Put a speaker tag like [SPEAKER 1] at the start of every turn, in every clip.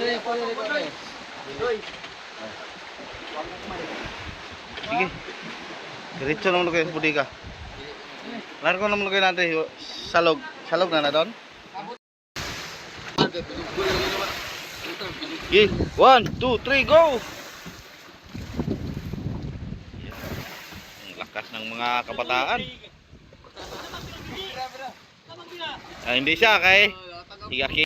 [SPEAKER 1] Sige. Diretso naman kayo sa bodega. Largo naman kayo natin salog. Salog na doon. Okay. 1, 2, 3, go! Ang lakas ng mga kabataan. Hindi siya kay Higaki.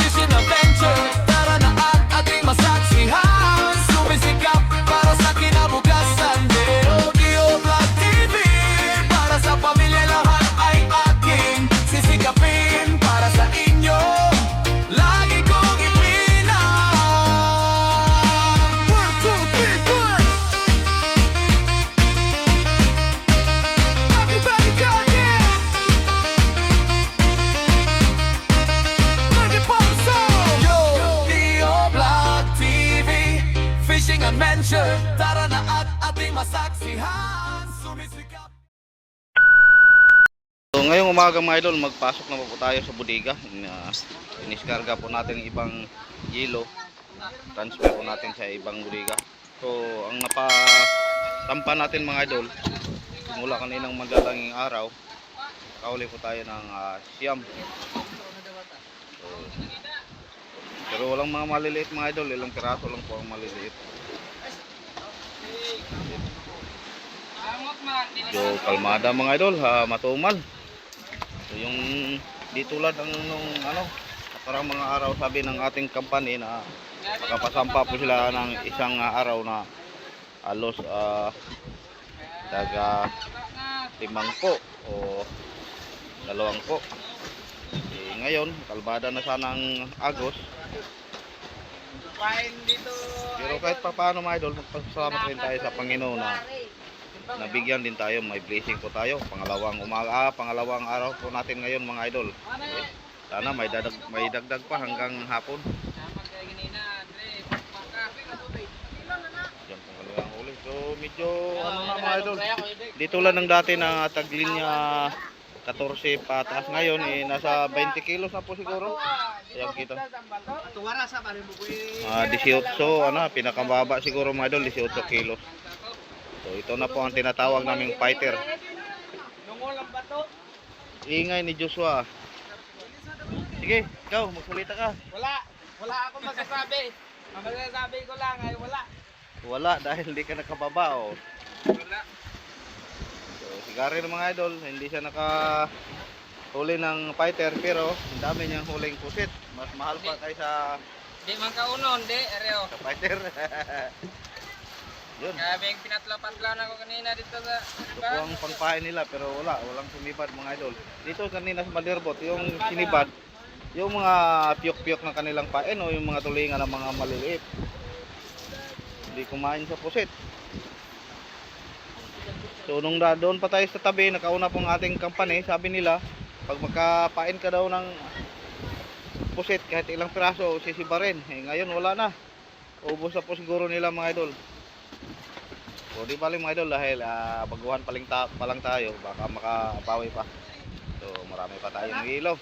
[SPEAKER 1] Fishing adventure, tara na at ating masaksihan. Sumisikap para sa kinabukasan. Dio Vlog TV, para sa pamilya lahat ay aking sisikapin para sa inyo. Lagi kong ipinang 1, 2, 3, 4. Everybody go again. Let it pop song. Yo, Dio Vlog TV, fishing adventure, tara na at ating masaksihan. Sumisikap. So ngayong umaga mga idol, magpasok na po tayo sa bodega. Iniskarga po natin yung ibang yelo. Transfer po natin sa ibang bodega. So ang napatampa natin mga idol, simula kaninang madalang araw, kahuli po tayo ng siyam. So, pero walang mga maliliit mga idol, ilang piraso lang po ang maliliit. So kalmada mga idol, matumal. So yung di tulad ng nung parang mga araw sabi ng ating company na makapasampa po sila ng isang araw na alos daga 5 po o 2 po. Ngayon kalmada na sanang Agos. Pero kahit pa paano mga idol, magpasalamat rin tayo sa Panginoon na nabigyan din tayo, may blessing po tayo. Pangalawang araw po natin ngayon mga idol. Sana may dagdag pa hanggang hapon. Diyan pong kanilang huli. So medyo na mga idol. Dito lang ng dati na taglinya 14 pataas, ngayon nasa 20 kilos na po siguro. Ayan kita. 18, pinakamababa siguro mga idol, 18 kilos. So ito na po ang tinatawag naming fighter. Ingay ni Joshua. Sige, ikaw magsalita ka.
[SPEAKER 2] Wala akong masasabi. Ang masasabi ko lang ay wala.
[SPEAKER 1] Wala dahil hindi ka nakababa oh.
[SPEAKER 2] Wala.
[SPEAKER 1] So sigari ng mga idol, hindi siya nakahuli ng fighter, pero ang dami niyang huling pusit. Mas mahal pa kaysa
[SPEAKER 2] Di man kaunon, di, Areo.
[SPEAKER 1] sa fighter. Yun.
[SPEAKER 2] Grabe yung pinatla-patla na ko kanina dito sa
[SPEAKER 1] Ito po ang pangpain nila, pero walang sumibad mga idol. Dito kanina sa Malirbot, yung sinibad, yung mga piyok-piyok ng kanilang pain o yung mga tulingan ng mga maliliit. Hindi kumain sa pusit. So nung doon pa tayo sa tabi, nakauna pong ating company, sabi nila, pag magkapain ka daw ng pusit, kahit ilang piraso, sisibarin. Ngayon wala na. Ubos na po siguro nila mga idol. So di bali mga idol, dahil baguhan pa lang tayo, baka makabawi pa. So marami pa tayong ilaw.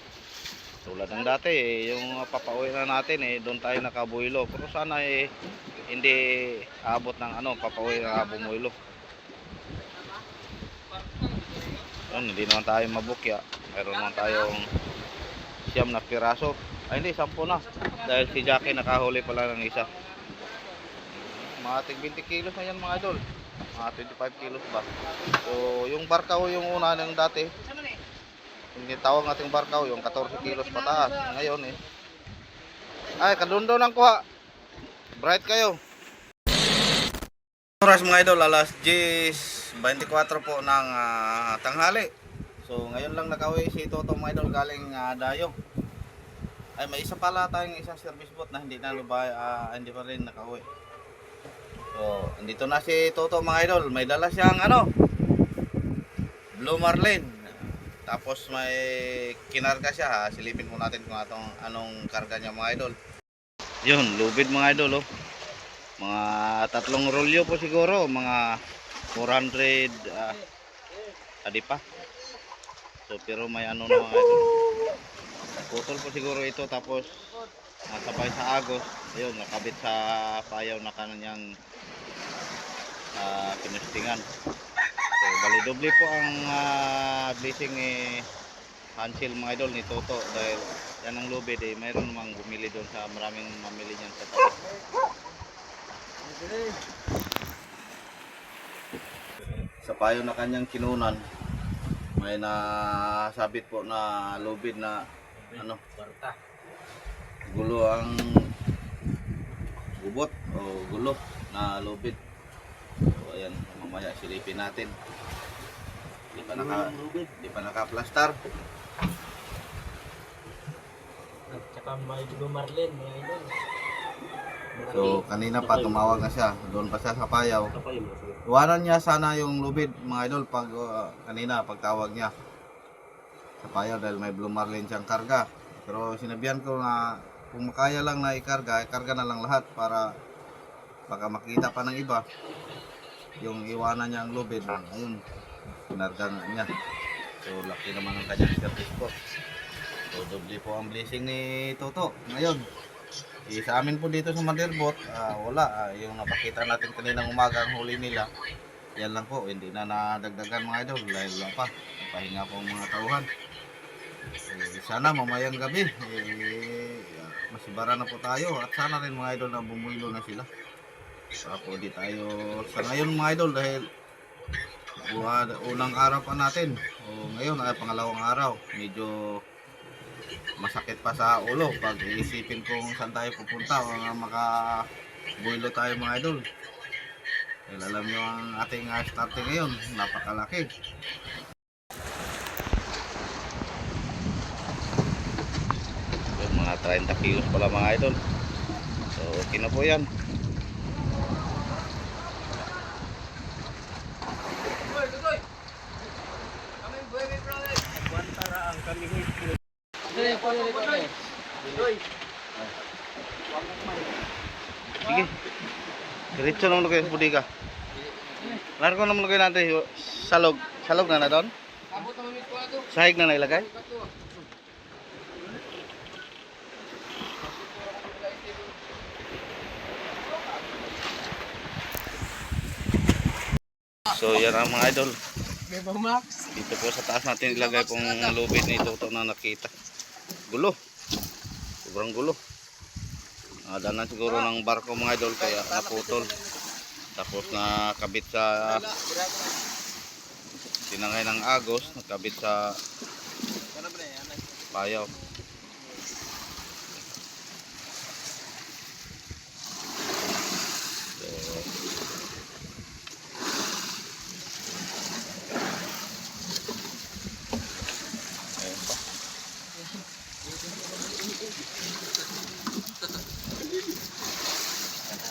[SPEAKER 1] Tulad ng dati yung papauwi na natin doon tayo nakabuilo. Pero sana hindi abot ng papauwi na bumuilo. Yun, hindi naman tayo mabukya. Meron naman tayong 9 na piraso. Ay hindi, 10 na. Dahil si Jackie nakahuli pala ng isa. Mga tig 20 kilos na yan mga idol. Mga 25 kilos ba. So yung barkaw yung una ng dati, hindi tawag nating barkaw, yung 14 kilos pataas. Ngayon ay kadundo ng kuha. Bright kayo. Oras mga idol, alas 10:24 po ng tanghali. So ngayon lang nakauwi si Toto mga idol galing Dayo. Ay may isa pala tayong isang service boat na hindi pa rin nakauwi. So, andito na si Toto mga idol. May dala siyang Blue Marlin. Tapos may kinarga siya. Silipin mo natin kung anong karga niya mga idol. Yun, lubid mga idol Mga 3 rolyo po siguro, mga 400 adi pa. So pero may na mga idol. Naputol po siguro ito tapos nasabay sa agos. Ayun, nakabit sa payaw na kanyang pinustingan. So, bali doble po ang blessing ni Hansel mga idol, ni Toto, dahil yan ang lubid eh, mayroon namang bumili doon sa maraming mamili niyan sa tabi. Sa payo na kanyang kinunan, may nasabit po na lubid na ano, gulo ang gubot o gulo na lubid. So ayan, mamaya silipin natin. Di pa naka-plaster.
[SPEAKER 2] At saka may Blue Marlin, mga idol.
[SPEAKER 1] So kanina pa tumawag na siya, doon pa siya sa payaw. Iwanan niya sana yung lubid mga idol pag kanina pagtawag niya sa payaw dahil may Blue Marlin siyang karga. Pero sinabihan ko na kung makaya lang na ikarga na lang lahat para baka makita pa ng iba yung iwanan niya ang lubid. Ayun, pinarga niya. So laki naman ang kanyang service po. So doble po ang blessing ni Toto ngayon. Sa amin po dito sa Mandirbot, wala. Yung napakita natin kaninang umaga ang huli nila, yan lang po, hindi na nadagdagan mga idol dahil wala pa. Pahinga po ang mga tauhan. Sana mamayang gabi, masibara na po tayo at sana rin mga idol na bumuylo na sila. Para po di tayo sa ngayon mga idol dahil unang araw pa natin. O ngayon ay pangalawang araw, medyo masakit pa sa ulo pag iisipin kung saan tayo pupunta o makabuelo tayo mga idol. Dahil alam nyo ang ating starting ngayon, napakalaki. Yung mga 30 kilos pala mga idol. So okay na po yan. Sige. Diretso naman lagay sa bodega. Largo naman lagay natin salog. Salog na na doon? Sahig na nailagay? So yan ang mga idol. Dito po sa taas natin ilagay pong lubid ni Toto na nakita. Gulo. Sobrang gulo. Danan siguro ng barko mga idol kaya naputol. Tapos nakabit sa tinangay ng agos, nakabit sa payaw.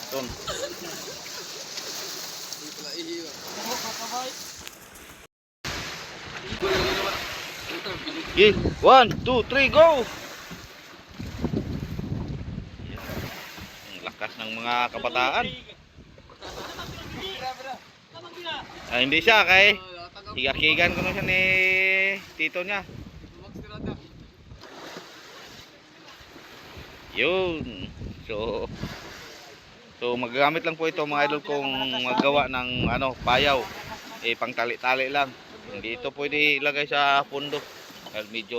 [SPEAKER 1] Ton. Okay, 1, 2, 3, go! Ang lakas ng mga kabataan. Hindi siya kay higakigan ko na siya ni tito niya. Yun. So magagamit lang po ito mga idol kung magawa ng payaw. Pang tali-tali lang. Hindi ito pwede ilagay sa pundo. Dahil medyo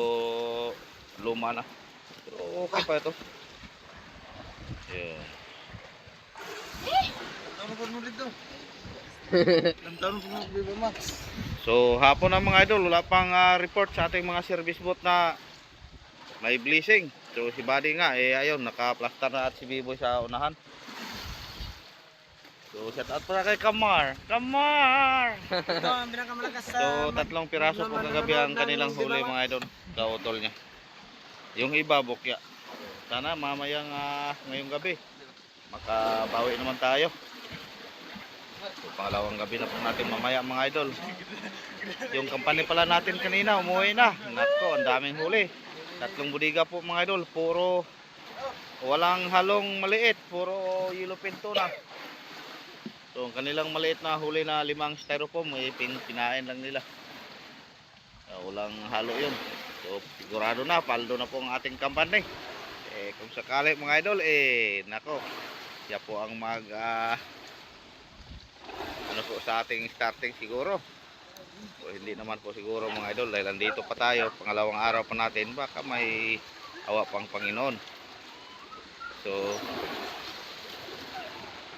[SPEAKER 1] luma na. Pero okay pa ito. Yeah. So hapon na mga idol, wala pang report sa ating mga service boat na may blessing. So si Buddy nga ayun, naka-plaster na at si Biboy sa unahan. So shout out para kay Kamar. Kamar!
[SPEAKER 2] Ito ang pinakamalakas sa...
[SPEAKER 1] So 3 piraso po kagabi ang kanilang huli mga idol. Kautol niya. Yung iba bukya. Sana mamayang ngayong gabi makabawi naman tayo. So, pangalawang gabi na po natin mamaya mga idol. Yung company pala natin kanina umuwi na. Nako, ang daming huli. 3 bodega po mga idol. Puro walang halong maliit. Puro yellowfin tuna. So ang kanilang maliit na huli na 5 styrofoam pinain lang nila. Walang halo yun. So sigurado na, paldo na po ang ating company. Kung sakali mga idol, nako, siya po ang ano po sa ating starting siguro. So hindi naman po siguro mga idol dahil nandito pa tayo, pangalawang araw pa natin, baka may awa pang Panginoon. So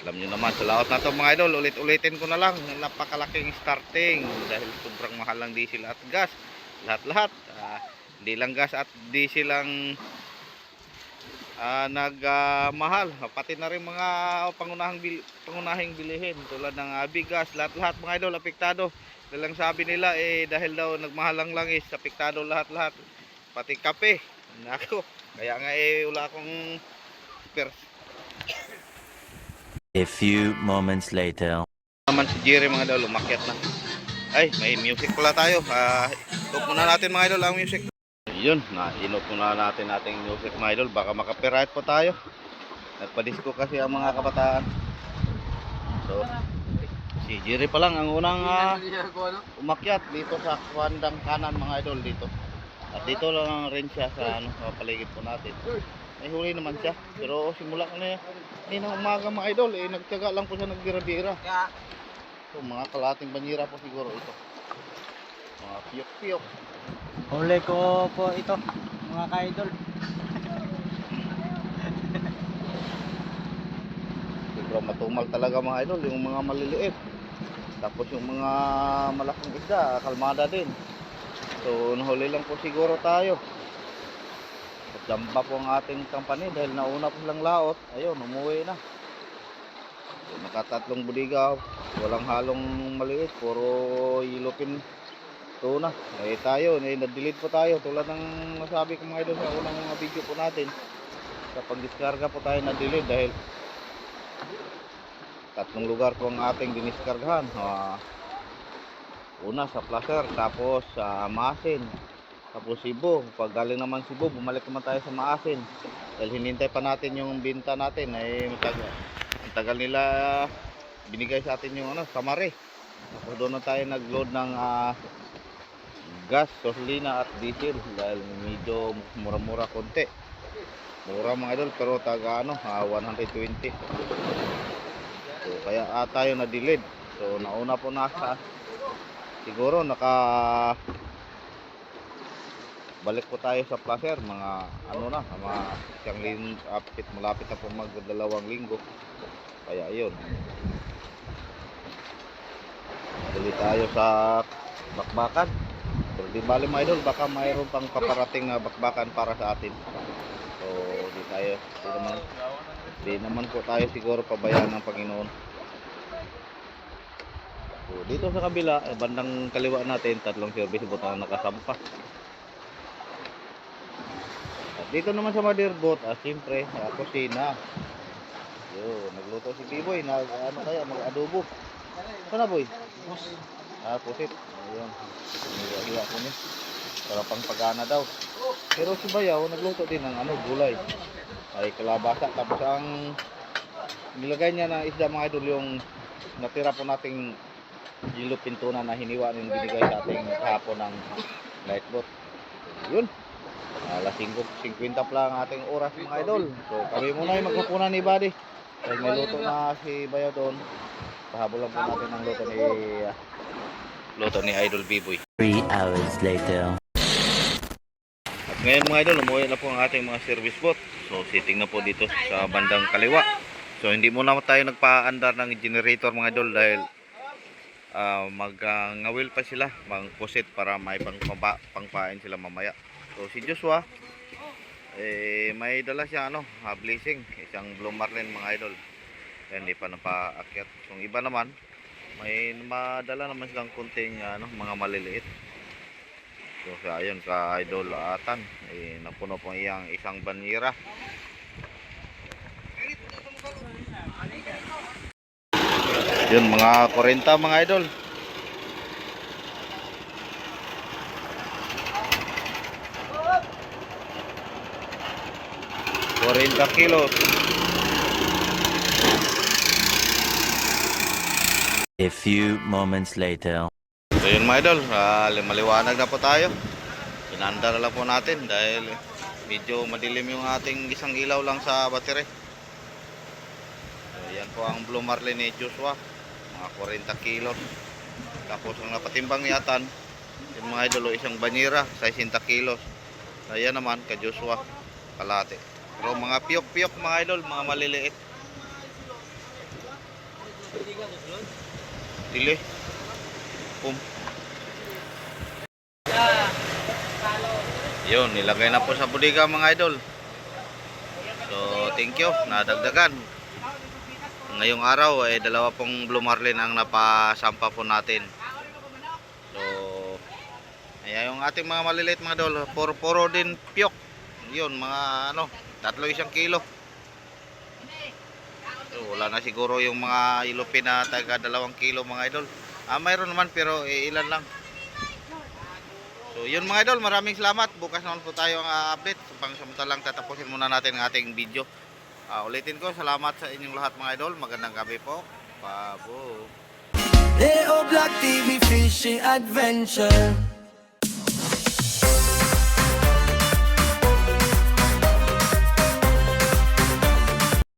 [SPEAKER 1] alam nyo naman sa laot na to mga idol, ulit-ulitin ko na lang, napakalaking starting dahil sobrang mahal ng diesel at gas, lahat-lahat. Hindi lang gas at diesel ang nagmahal, pati na rin mga pangunahing bilihin tulad ng bigas, lahat-lahat mga idol apektado. Dahil lang sabi nila dahil daw nagmahal ang langis, apektado lahat-lahat, pati kape. Nako, kaya nga wala akong spare.
[SPEAKER 3] A few moments later.
[SPEAKER 1] Naman si Jerry mga idol, umakyat na. Ay, may music pala tayo. Stop muna natin mga idol ang music. Yun, na-inot muna natin ating music mga idol. Baka makapiright po tayo. Nagpa-disco kasi ang mga kabataan. So, si Jerry pa lang ang unang umakyat dito sa kwandang kanan mga idol dito. At dito lang rin siya sa paligid po natin. May huli naman siya. Pero simula na yan ng umaga mga idol, nagtiyaga lang po siya nagbira-bira. So, mga kalating banyera po siguro ito. Mga piyok-piyok.
[SPEAKER 2] Huli ko po ito, mga ka-idol.
[SPEAKER 1] Sobrang matumal talaga mga idol, yung mga maliliit. Tapos yung mga malaking isda, kalmada din. So, nahuli lang po siguro tayo. At jamba po ang ating company dahil nauna po silang laot. Ayun, umuwi na. So, nakatatlong budigaw, walang halong maliit, puro yilupin tuna. Tayo, na-delete po tayo tulad ng nasabi ko mga idol sa unang mga video po natin. Kapag diskarga po tayo na-delete dahil tatlong lugar po ang ating diniskargahan. Una sa Placer, tapos sa Maasin, tapos Cebu. Pag galing naman Cebu, bumalik naman tayo sa Maasin dahil hinintay pa natin yung binta natin. Tagal nila binigay sa atin yung Samare. Tapos doon na tayo nag-load ng gas, gasolina at diesel dahil medyo mura-mura konti. Mura mga idol pero taga 120. So kaya tayo na delayed. So nauna po nasa siguro balik po tayo sa Placer mga mga malapit na po mag-2 linggo. Kaya ayun. Dali tayo sa bakbakan. So di bali mga idol, baka mayroon pang paparating na bakbakan para sa atin. So di naman po tayo siguro pabayaan ng Panginoon. So dito sa kabila, bandang kaliwa natin, 3 service boat ang nakasampa. At dito naman sa motherboard, siyempre, kusina. Yo, nagluto si Biboy, mag-adobo. Ano boy? Pusit. Ayun. Hiwa ko niya. Para pang pagana daw. Pero si Bayaw nagluto din ng gulay. Ay kalabasa. Tapos ang nilagay niya na isda mga idol yung natira po nating yellow pintuna na hiniwa yung binigay sa ating kahapon ng light boat. Yun. Alas 5:50 pa ang ating oras mga idol. So kami muna yung magkukunan ni Buddy. Dahil may luto na si Bayaw doon. Pahabol lang po natin ang luto ni Idol Biboy.
[SPEAKER 3] 3 hours later.
[SPEAKER 1] At ngayon mga idol, umuwi na po ang ating mga service boat. So sitting na po dito sa bandang kaliwa. So hindi muna tayo nagpaandar ng generator mga idol dahil mag-ngawil pa sila, mag-pusit para may pangpain sila mamaya. So si Joshua may dala siya blessing, isang Blue Marlin mga idol. Kaya hindi pa napaakyat. So iba naman may madala naman silang kunting mga maliliit. So ayun ka idol atan napuno po iyang isang banyera. Yun mga 40 mga idol. kilos.
[SPEAKER 3] A few moments later.
[SPEAKER 1] So yun mga idol, maliwanag na po tayo. Pinanda na lang po natin dahil medyo madilim yung ating isang ilaw lang sa battery. So, yan po ang Blue Marlin ni Joshua, mga 40 kilos. Tapos ang napatimbang ni Atan, yung mga idol, isang banyera, 60 kilos. Ayan naman ka Joshua, kalate. Pero mga piyok-piyok mga idol, mga maliliit. Dili. Yun, nilagay na po sa bodega mga idol. So, thank you, nadagdagan. Ngayong araw ay dalawa pong Blue Marlin ang napasampa po natin. So, ayan yung ating mga maliliit mga idol, puro din piyok. Yun, mga ano, 1 kilo. So, wala na siguro yung mga ilupin na taga 2 kilo mga idol. Mayroon naman pero ilan lang. So yun mga idol, maraming salamat. Bukas naman po tayo ang update. So, pangsamantalang tatapusin muna natin ang ating video. Ulitin ko, salamat sa inyong lahat mga idol. Magandang gabi po. Pabo.
[SPEAKER 4] Leo Black TV Fishing Adventure.